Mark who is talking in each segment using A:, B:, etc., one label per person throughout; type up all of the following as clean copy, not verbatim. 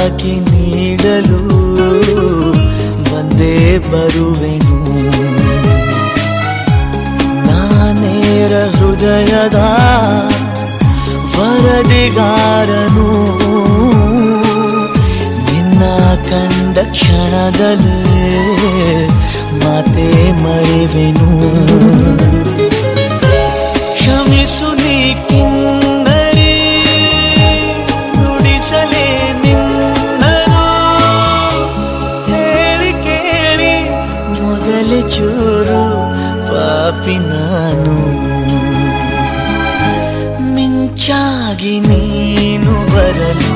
A: ತಾಕಿ ನೀಡಲು ಬಂದೇ ಬರುವೆನು. ನಾನೇರ ಹೃದಯದ ವರದಿಗಾರನು, ನಿನ್ನ ಕಂಡ ಕ್ಷಣದಲ್ಲೇ ಮಾತೇ ಮರೆವೆನು. ಕ್ಷಮಿಸು ನೀ ಕಿನ್ನರಿ, ನುಡಿಸಲೇ ನಿನ್ನನು, ಹೇಳಿ ಕೇಳಿ ಮೊದಲೇ ಚೂರು ಪಾಪಿ ನಾನು. ಮಿಂಚಾಗಿ ನೀನು ಬರಲು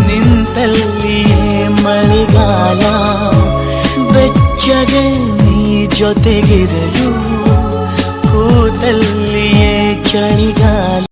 A: ನಿಂತಲ್ಲಿಯೇ ಮಳೆಗಾಲ, ಬೆಚ್ಚಗೆ ನೀ ಜೊತೆಗಿರಲು ಕೂತಲ್ಲಿಯೇ ಚಳಿಗಾಲ.